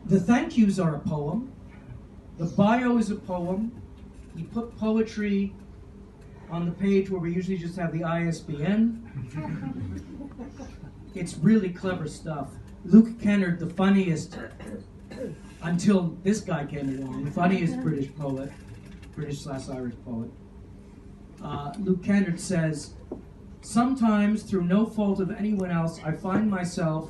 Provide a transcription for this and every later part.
The thank yous are a poem. The bio is a poem. He put poetry on the page where we usually just have the ISBN. It's really clever stuff. Luke Kennard, the funniest, until this guy came along, the funniest British poet, British/Irish poet. Luke Kennard says, "Sometimes, through no fault of anyone else, I find myself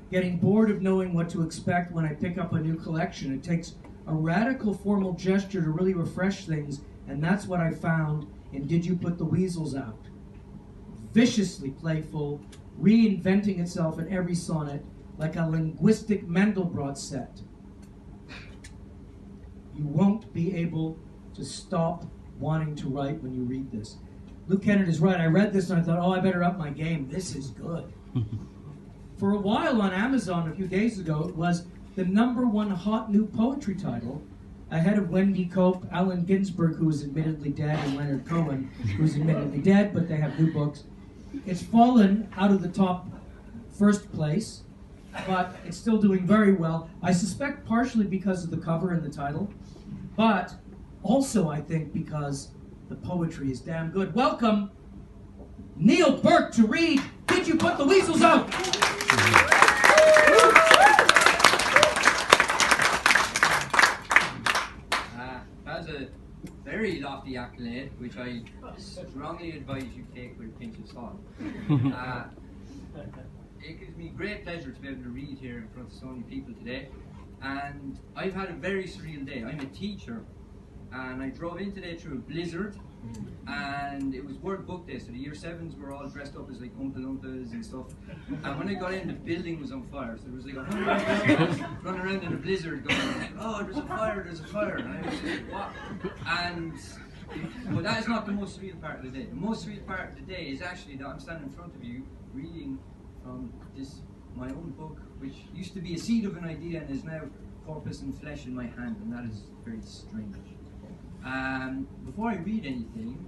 getting bored of knowing what to expect when I pick up a new collection. It takes a radical formal gesture to really refresh things, and that's what I found in Did You Put the Weasels Out? Viciously playful, reinventing itself in every sonnet, like a linguistic Mandelbrot set. You won't be able to stop wanting to write when you read this." Luke Kennard is right. I read this and I thought, oh, I better up my game. This is good. For a while on Amazon a few days ago, it was the #1 hot new poetry title, ahead of Wendy Cope, Allen Ginsberg, who is admittedly dead, and Leonard Cohen, who is admittedly dead, but they have new books. It's fallen out of the top first place, but it's still doing very well. I suspect partially because of the cover and the title, but also I think because the poetry is damn good. Welcome, Niall Bourke, to read Did You Put the Weasels Out? That's a very lofty accolade, which I strongly advise you take with a pinch of salt. It gives me great pleasure to be able to read here in front of so many people today. And I've had a very surreal day. I'm a teacher, and I drove in today through a blizzard, and it was Word Book Day, so the Year 7s were all dressed up as like Oompa Loompas and stuff. And when I got in, the building was on fire, so there was like 100 people running around in a blizzard going, oh, there's a fire, there's a fire. And I was like, what? And, but that is not the most surreal part of the day. The most surreal part of the day is actually that I'm standing in front of you reading from this, my own book, which used to be a seed of an idea and is now corpus and flesh in my hand, and that is very strange. Before I read anything,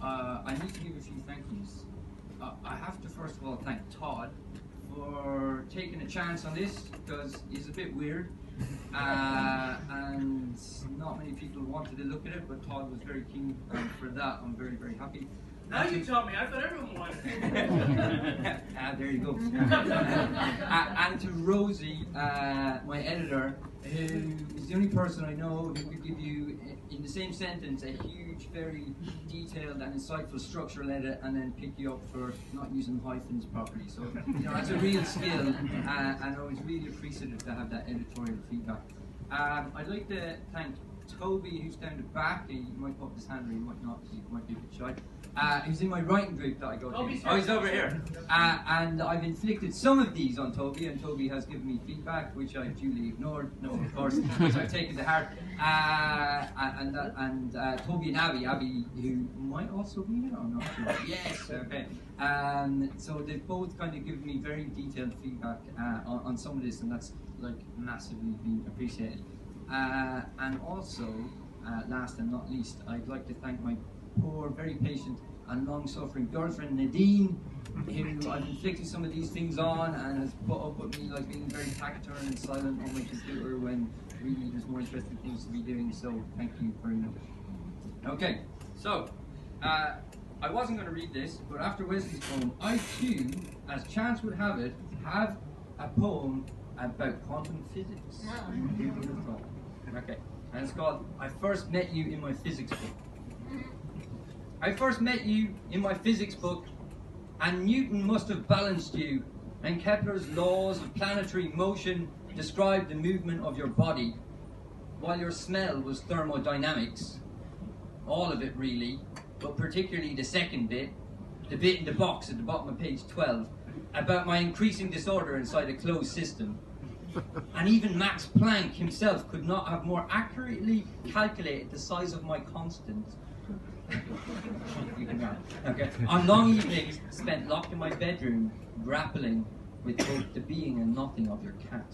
I need to give a few thank yous. I have to first of all thank Todd for taking a chance on this, because he's a bit weird, and not many people wanted to look at it, but Todd was very keen for that. I'm very, very happy. Now you tell me, I thought everyone wanted it. There you go. And to Rosie, my editor, who is the only person I know who could give you, in the same sentence, a huge, very detailed and insightful structural edit, and then pick you up for not using hyphens properly. So, you know, that's a real skill, and I was really appreciative to have that editorial feedback. I'd like to thank Toby, who's down the back. He might put up his hand, or he might not. He might be a bit shy. He's in my writing group that I go to. Oh, he's over here. And I've inflicted some of these on Toby, and Toby has given me feedback, which I've duly ignored. No, of course, which I've taken to heart. And Toby and Abby, who might also be here, I'm not sure. Yes, okay. So they've both kind of given me very detailed feedback on some of this, and that's like massively been appreciated. And also, last and not least, I'd like to thank my poor, very patient and long-suffering girlfriend Nadine, who I've inflicted some of these things on and has put up with me like being very taciturn and silent on my computer when really there's more interesting things to be doing, so thank you very much. Okay, so I wasn't going to read this, but after Wesley's poem, I too, as chance would have it, have a poem about quantum physics. Who would have thought? Okay, and it's called I First Met You in My Physics Book. I first met you in my physics book, and Newton must have balanced you, and Kepler's laws of planetary motion described the movement of your body, while your smell was thermodynamics. All of it really, but particularly the second bit, the bit in the box at the bottom of page 12, about my increasing disorder inside a closed system. And even Max Planck himself could not have more accurately calculated the size of my constant. Okay. On long evenings spent locked in my bedroom, grappling with both the being and nothing of your cat.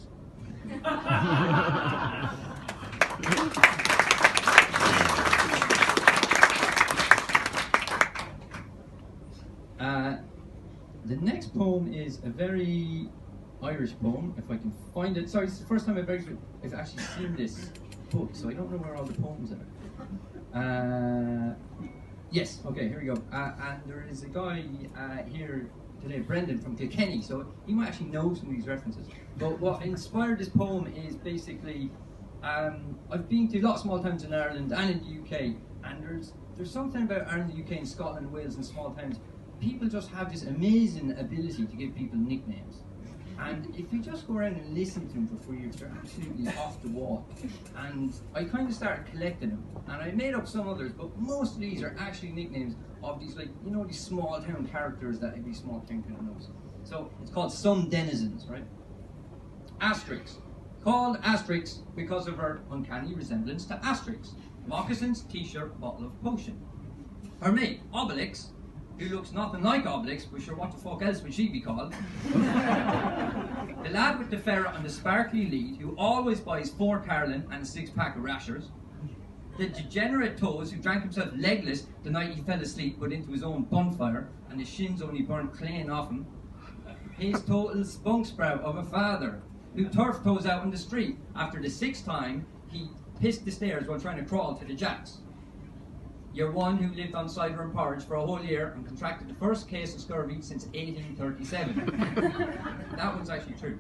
The next poem is a very Irish poem, if I can find it. Sorry, it's the first time I've actually seen this book, so I don't know where all the poems are. Yes, okay, here we go. And there is a guy here today, Brendan from Kilkenny, so he might actually know some of these references. But what inspired this poem is basically, I've been to a lot of small towns in Ireland and in the UK, and there's something about Ireland, the UK, and Scotland, Wales, and small towns. People just have this amazing ability to give people nicknames. And if you just go around and listen to them for 4 years, they're absolutely off the wall. And I kind of started collecting them. And I made up some others, but most of these are actually nicknames of these, like, you know, these small town characters that every small town kind of knows. So it's called Some Denizens, right? Asterix. Called Asterix because of her uncanny resemblance to Asterix. Moccasins, t-shirt, bottle of potion. Her mate, Obelix, who looks nothing like Obelix, but sure what the fuck else would she be called? The lad with the ferret on the sparkly lead, who always buys 4 Carolyn and a 6-pack of rashers. The degenerate Toes, who drank himself legless the night he fell asleep but into his own bonfire, and his shins only burnt clean off him. His total spunk sprout of a father, who turf toes out in the street after the 6th time he pissed the stairs while trying to crawl to the jacks. You're one who lived on cider and porridge for a whole year and contracted the first case of scurvy since 1837. That one's actually true.